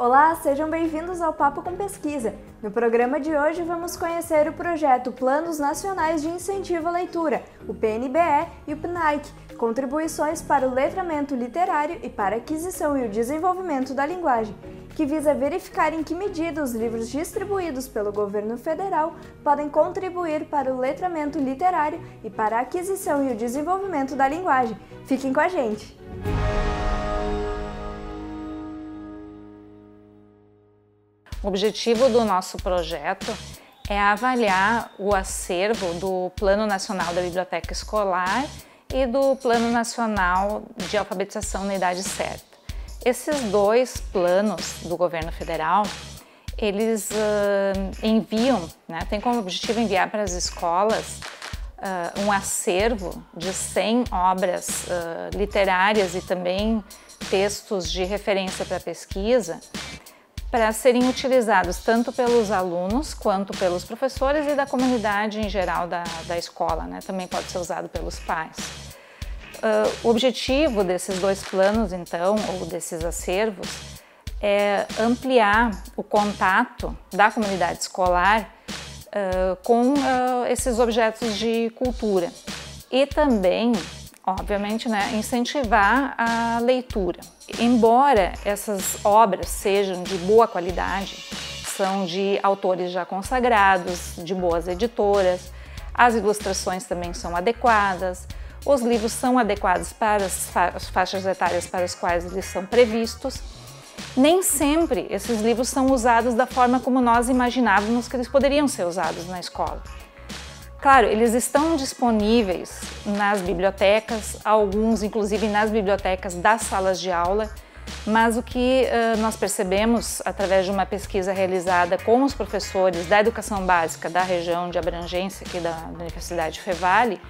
Olá, sejam bem-vindos ao Papo com Pesquisa. No programa de hoje vamos conhecer o projeto Planos Nacionais de Incentivo à Leitura, o PNBE e o PNAEC, contribuições para o letramento literário e para a aquisição e o desenvolvimento da linguagem, que visa verificar em que medida os livros distribuídos pelo governo federal podem contribuir para o letramento literário e para a aquisição e o desenvolvimento da linguagem. Fiquem com a gente! O objetivo do nosso projeto é avaliar o acervo do Plano Nacional da Biblioteca Escolar e do Plano Nacional de Alfabetização na Idade Certa. Esses dois planos do governo federal, eles enviam, têm como objetivo enviar para as escolas um acervo de 100 obras literárias e também textos de referência para pesquisa, para serem utilizados tanto pelos alunos quanto pelos professores e da comunidade em geral da escola, também pode ser usado pelos pais. O objetivo desses dois planos, então, ou desses acervos, é ampliar o contato da comunidade escolar com esses objetos de cultura e também, obviamente, incentivar a leitura. Embora essas obras sejam de boa qualidade, são de autores já consagrados, de boas editoras, as ilustrações também são adequadas, os livros são adequados para as faixas etárias para as quais eles são previstos. Nem sempre esses livros são usados da forma como nós imaginávamos que eles poderiam ser usados na escola. Claro, eles estão disponíveis nas bibliotecas, alguns inclusive nas bibliotecas das salas de aula, mas o que nós percebemos através de uma pesquisa realizada com os professores da educação básica da região de abrangência aqui da Universidade Fevale,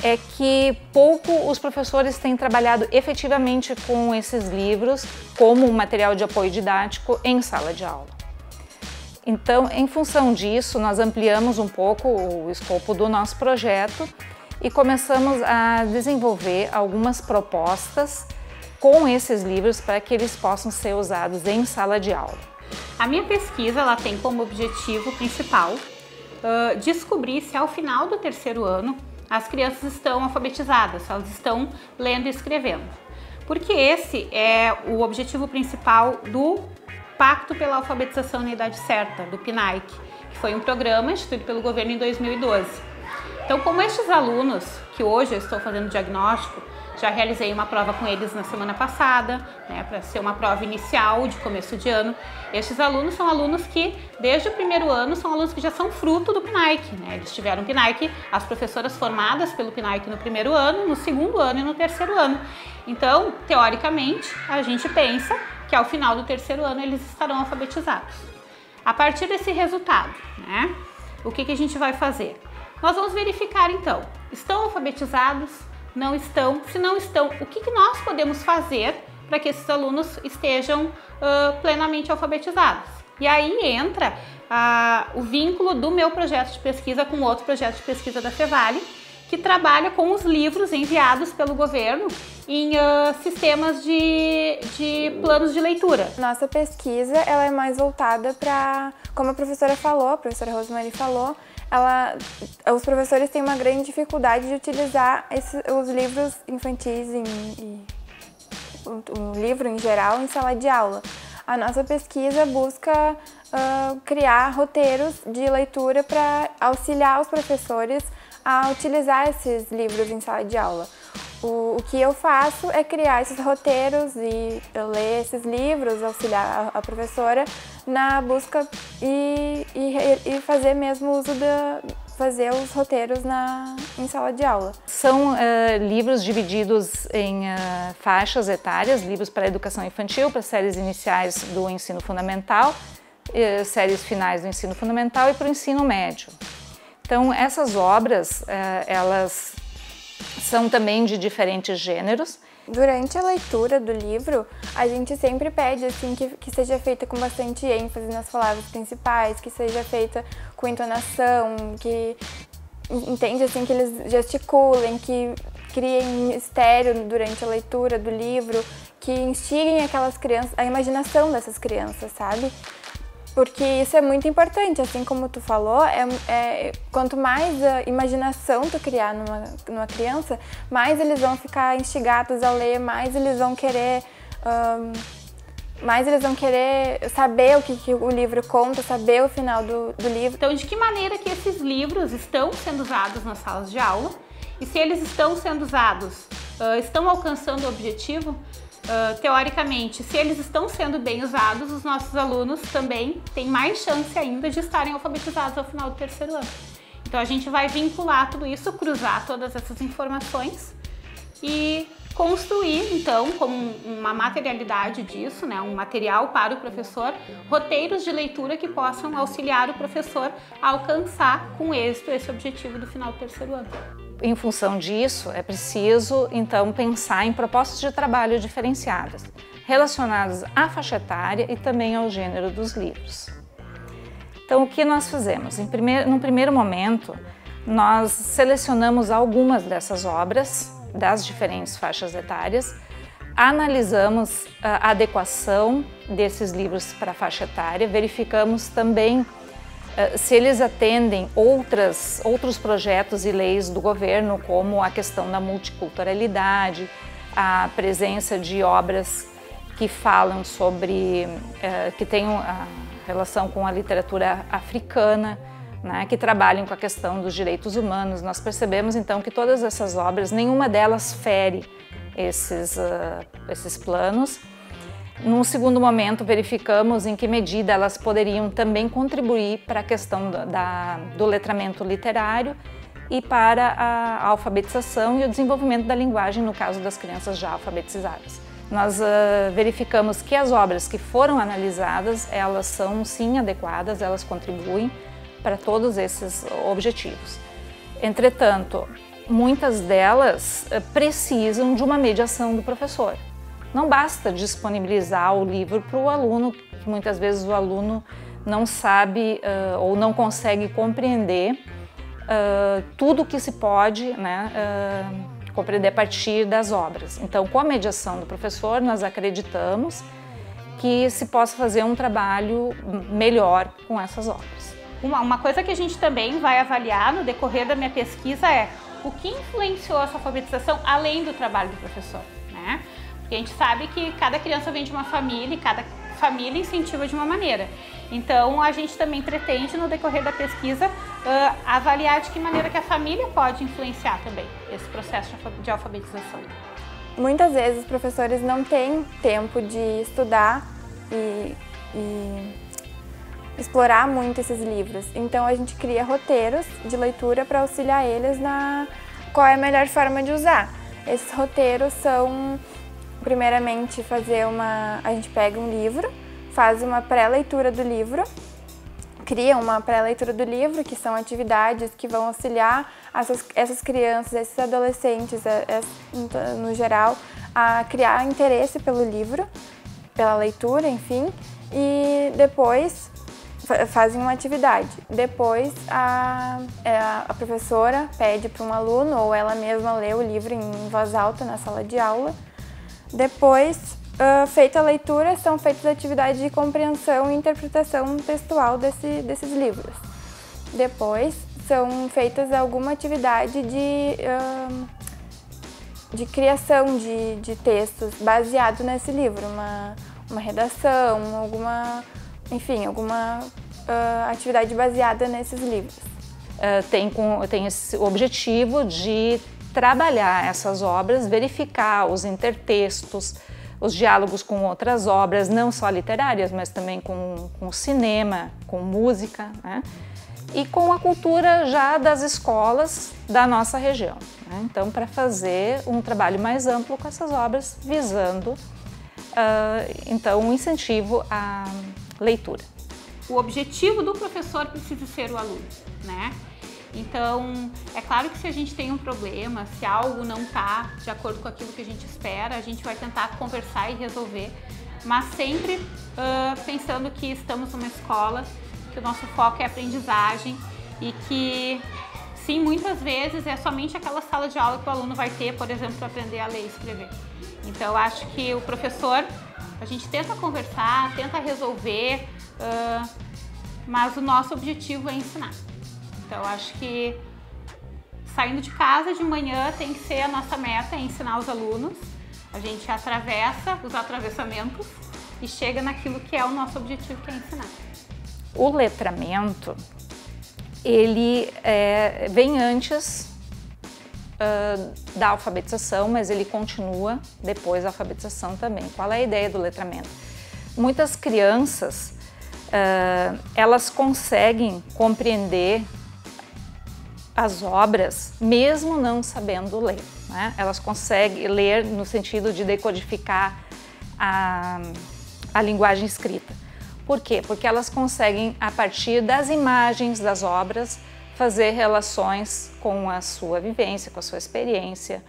é que pouco os professores têm trabalhado efetivamente com esses livros como um material de apoio didático em sala de aula. Então, em função disso, nós ampliamos um pouco o escopo do nosso projeto e começamos a desenvolver algumas propostas com esses livros para que eles possam ser usados em sala de aula. A minha pesquisa ela tem como objetivo principal descobrir se ao final do terceiro ano as crianças estão alfabetizadas, se elas estão lendo e escrevendo. Porque esse é o objetivo principal do Pacto pela Alfabetização na Idade Certa, do PNAEC, que foi um programa instituído pelo governo em 2012. Então, como estes alunos, que hoje eu estou fazendo diagnóstico, já realizei uma prova com eles na semana passada, para ser uma prova inicial de começo de ano. Estes alunos são alunos que, desde o primeiro ano, são alunos que já são fruto do PNAEC. Eles tiveram PNAEC, as professoras formadas pelo PNAEC no primeiro ano, no segundo ano e no terceiro ano. Então, teoricamente, a gente pensa que ao final do terceiro ano eles estarão alfabetizados. A partir desse resultado, o que a gente vai fazer? Nós vamos verificar então, estão alfabetizados? Não estão? Se não estão, o que nós podemos fazer para que esses alunos estejam plenamente alfabetizados? E aí entra o vínculo do meu projeto de pesquisa com outro projeto de pesquisa da Fevale, que trabalha com os livros enviados pelo governo em sistemas de planos de leitura. Nossa pesquisa ela é mais voltada para, como a professora Rosemary falou, os professores têm uma grande dificuldade de utilizar os livros infantis o livro em geral em sala de aula. A nossa pesquisa busca criar roteiros de leitura para auxiliar os professores a utilizar esses livros em sala de aula. O que eu faço é criar esses roteiros e eu ler esses livros, auxiliar a professora na busca e fazer mesmo uso fazer os roteiros em sala de aula. São livros divididos em faixas etárias, livros para a educação infantil, para séries iniciais do ensino fundamental, séries finais do ensino fundamental e para o ensino médio. Então, essas obras, elas são também de diferentes gêneros. Durante a leitura do livro, a gente sempre pede assim, que seja feita com bastante ênfase nas palavras principais, que seja feita com entonação, que entende assim, que eles gesticulem, que criem mistério durante a leitura do livro, que instiguem aquelas crianças, a imaginação dessas crianças, sabe? Porque isso é muito importante, assim como tu falou, quanto mais imaginação tu criar numa criança, mais eles vão ficar instigados a ler, mais eles vão querer saber o que o livro conta, saber o final do livro. Então, de que maneira que esses livros estão sendo usados nas salas de aula e se eles estão sendo usados, estão alcançando o objetivo? Teoricamente, se eles estão sendo bem usados, os nossos alunos também têm mais chance ainda de estarem alfabetizados ao final do terceiro ano. Então a gente vai vincular tudo isso, cruzar todas essas informações e construir, então, como uma materialidade disso, né, um material para o professor, roteiros de leitura que possam auxiliar o professor a alcançar com êxito esse objetivo do final do terceiro ano. Em função disso, é preciso, então, pensar em propostas de trabalho diferenciadas, relacionadas à faixa etária e também ao gênero dos livros. Então, o que nós fizemos? Num primeiro momento, nós selecionamos algumas dessas obras, das diferentes faixas etárias, analisamos a adequação desses livros para a faixa etária, verificamos também se eles atendem outros projetos e leis do governo, como a questão da multiculturalidade, a presença de obras que falam sobre, que têm a relação com a literatura africana, né, que trabalham com a questão dos direitos humanos. Nós percebemos então que todas essas obras, nenhuma delas fere esses planos. Num segundo momento, verificamos em que medida elas poderiam também contribuir para a questão do letramento literário e para a alfabetização e o desenvolvimento da linguagem, no caso das crianças já alfabetizadas. Nós verificamos que as obras que foram analisadas, elas são sim adequadas, elas contribuem para todos esses objetivos. Entretanto, muitas delas precisam de uma mediação do professor. Não basta disponibilizar o livro para o aluno, que muitas vezes o aluno não sabe ou não consegue compreender tudo o que se pode, né, compreender a partir das obras. Então, com a mediação do professor, nós acreditamos que se possa fazer um trabalho melhor com essas obras. Uma coisa que a gente também vai avaliar no decorrer da minha pesquisa é o que influenciou essa alfabetização além do trabalho do professor, né? Porque a gente sabe que cada criança vem de uma família e cada família incentiva de uma maneira. Então, a gente também pretende, no decorrer da pesquisa, avaliar de que maneira que a família pode influenciar também esse processo de alfabetização. Muitas vezes os professores não têm tempo de estudar e explorar muito esses livros. Então a gente cria roteiros de leitura para auxiliar eles na qual é a melhor forma de usar. Esses roteiros são, primeiramente, a gente pega um livro, faz uma pré-leitura do livro, cria uma pré-leitura do livro, que são atividades que vão auxiliar essas crianças, esses adolescentes, no geral, a criar interesse pelo livro, pela leitura, enfim, e depois fazem uma atividade. Depois a professora pede para um aluno ou ela mesma lê o livro em voz alta na sala de aula. Depois, feita a leitura, são feitas atividades de compreensão e interpretação textual desses livros. Depois, são feitas alguma atividade de criação de textos baseado nesse livro, uma redação, alguma atividade baseada nesses livros. Tem esse objetivo de trabalhar essas obras, verificar os intertextos, os diálogos com outras obras, não só literárias, mas também com cinema, com música, né? E com a cultura já das escolas da nossa região, né? Então, para fazer um trabalho mais amplo com essas obras, visando então um incentivo à leitura. O objetivo do professor precisa ser o aluno, né? Então, é claro que se a gente tem um problema, se algo não está de acordo com aquilo que a gente espera, a gente vai tentar conversar e resolver, mas sempre pensando que estamos numa escola, que o nosso foco é a aprendizagem e que, sim, muitas vezes é somente aquela sala de aula que o aluno vai ter, por exemplo, para aprender a ler e escrever. Então, eu acho que o professor, a gente tenta conversar, tenta resolver, mas o nosso objetivo é ensinar. Então, eu acho que saindo de casa de manhã tem que ser a nossa meta, é ensinar os alunos. A gente atravessa os atravessamentos e chega naquilo que é o nosso objetivo, que é ensinar. O letramento, ele vem antes da alfabetização, mas ele continua depois da alfabetização também. Qual é a ideia do letramento? Muitas crianças, elas conseguem compreender as obras mesmo não sabendo ler, né? Elas conseguem ler no sentido de decodificar a linguagem escrita. Por quê? Porque elas conseguem, a partir das imagens das obras, fazer relações com a sua vivência, com a sua experiência,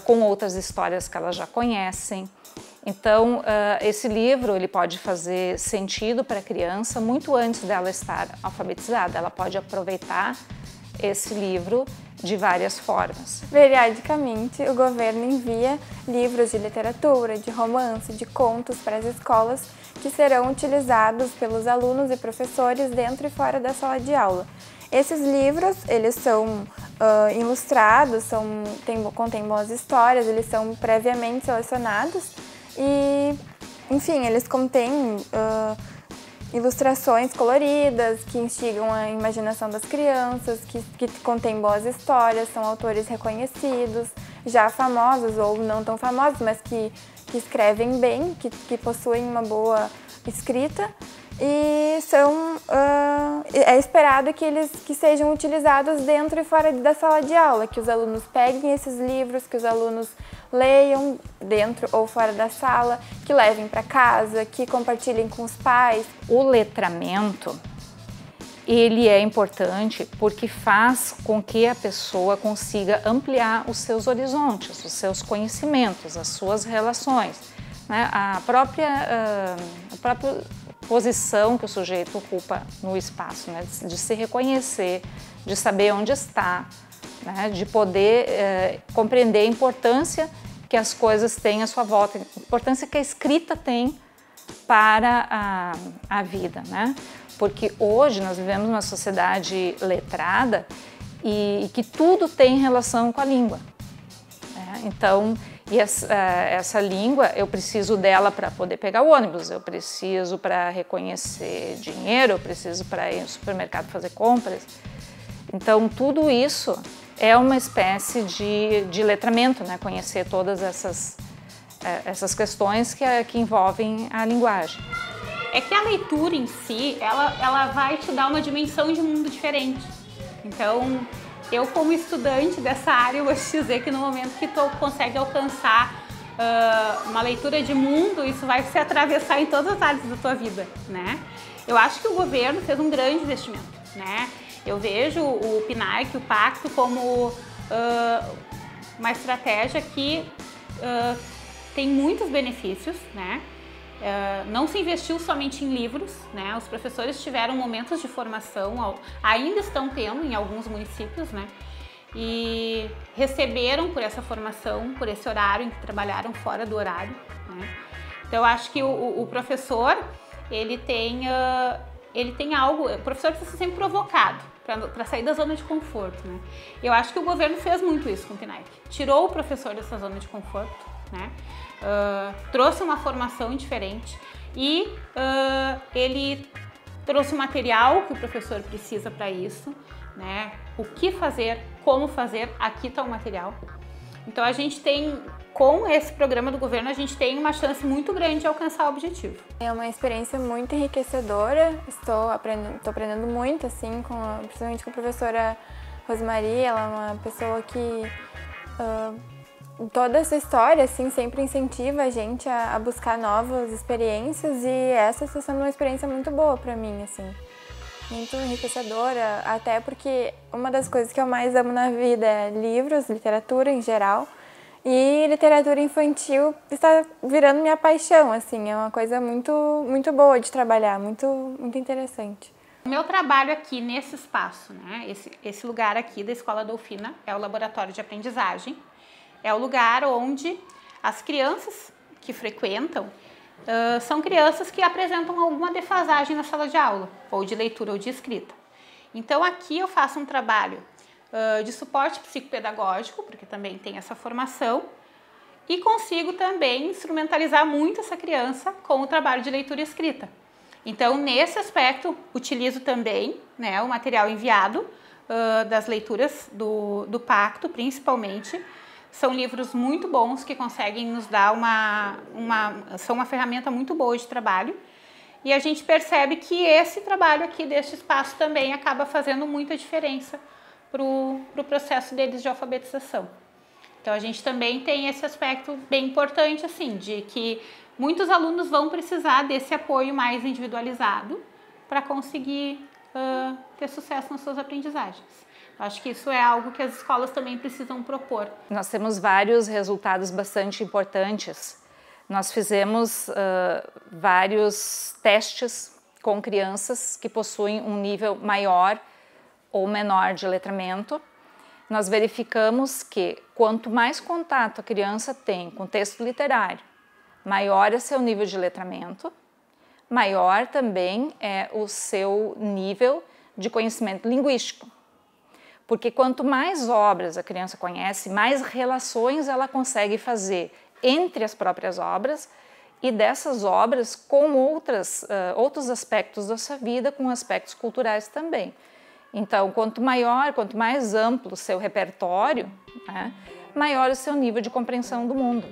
com outras histórias que elas já conhecem. Então, esse livro ele pode fazer sentido para a criança muito antes dela estar alfabetizada. Ela pode aproveitar esse livro de várias formas. Periodicamente, o governo envia livros de literatura, de romance, de contos para as escolas que serão utilizados pelos alunos e professores dentro e fora da sala de aula. Esses livros, eles são ilustrados, contêm boas histórias, eles são previamente selecionados e, enfim, eles contêm ilustrações coloridas que instigam a imaginação das crianças, que contêm boas histórias, são autores reconhecidos, já famosos ou não tão famosos, mas que escrevem bem, que possuem uma boa escrita. E é esperado que sejam utilizados dentro e fora da sala de aula, que os alunos peguem esses livros, que os alunos leiam dentro ou fora da sala, que levem para casa, que compartilhem com os pais. O letramento, ele é importante porque faz com que a pessoa consiga ampliar os seus horizontes, os seus conhecimentos, as suas relações, né? A própria posição que o sujeito ocupa no espaço, né? De se reconhecer, de saber onde está, né? De poder compreender a importância que as coisas têm à sua volta, a importância que a escrita tem para a vida, né? Porque hoje nós vivemos numa sociedade letrada e que tudo tem relação com a língua, né? Então, essa língua, eu preciso dela para poder pegar o ônibus, eu preciso para reconhecer dinheiro, eu preciso para ir no supermercado fazer compras. Então, tudo isso é uma espécie de letramento, né? Conhecer todas essas questões que envolvem a linguagem. É que a leitura em si, ela vai te dar uma dimensão de mundo diferente. Então, eu como estudante dessa área, eu vou te dizer que no momento que tu consegue alcançar uma leitura de mundo, isso vai se atravessar em todas as áreas da tua vida, né? Eu acho que o governo fez um grande investimento, né? Eu vejo o PNAEC, o Pacto, como uma estratégia que tem muitos benefícios, né? Não se investiu somente em livros, né? Os professores tiveram momentos de formação, ainda estão tendo em alguns municípios, né? E receberam por essa formação, por esse horário em que trabalharam fora do horário, né? Então eu acho que o professor, ele tem algo, o professor precisa ser sempre provocado para sair da zona de conforto, né? Eu acho que o governo fez muito isso com o PNAEC, tirou o professor dessa zona de conforto, né? Trouxe uma formação diferente e ele trouxe o material que o professor precisa para isso, né? O que fazer, como fazer, aqui está o material. Então a gente tem, com esse programa do governo, a gente tem uma chance muito grande de alcançar o objetivo. É uma experiência muito enriquecedora, estou aprendendo muito, assim, principalmente com a professora Rosemarie. Ela é uma pessoa que toda essa história, assim, sempre incentiva a gente a buscar novas experiências, e essa está sendo uma experiência muito boa para mim, assim, muito enriquecedora, até porque uma das coisas que eu mais amo na vida é livros, literatura em geral, e literatura infantil está virando minha paixão, assim, é uma coisa muito, muito boa de trabalhar, muito, muito interessante. O meu trabalho aqui nesse espaço, né, esse lugar aqui da Escola Dolfina é o laboratório de aprendizagem. É o lugar onde As crianças que frequentam são crianças que apresentam alguma defasagem na sala de aula, ou de leitura ou de escrita. Então aqui eu faço um trabalho de suporte psicopedagógico, porque também tem essa formação, e consigo também instrumentalizar muito essa criança com o trabalho de leitura e escrita. Então, nesse aspecto, utilizo também, né, o material enviado das leituras do Pacto, principalmente. São livros muito bons que conseguem nos dar são uma ferramenta muito boa de trabalho. E a gente percebe que esse trabalho aqui deste espaço também acaba fazendo muita diferença para o processo deles de alfabetização. Então, a gente também tem esse aspecto bem importante, assim, de que muitos alunos vão precisar desse apoio mais individualizado para conseguir ter sucesso nas suas aprendizagens. Acho que isso é algo que as escolas também precisam propor. Nós temos vários resultados bastante importantes. Nós fizemos vários testes com crianças que possuem um nível maior ou menor de letramento. Nós verificamos que quanto mais contato a criança tem com texto literário, maior é seu nível de letramento, maior também é o seu nível de conhecimento linguístico. Porque quanto mais obras a criança conhece, mais relações ela consegue fazer entre as próprias obras e dessas obras com outros aspectos da sua vida, com aspectos culturais também. Então, quanto mais amplo o seu repertório, né, maior o seu nível de compreensão do mundo.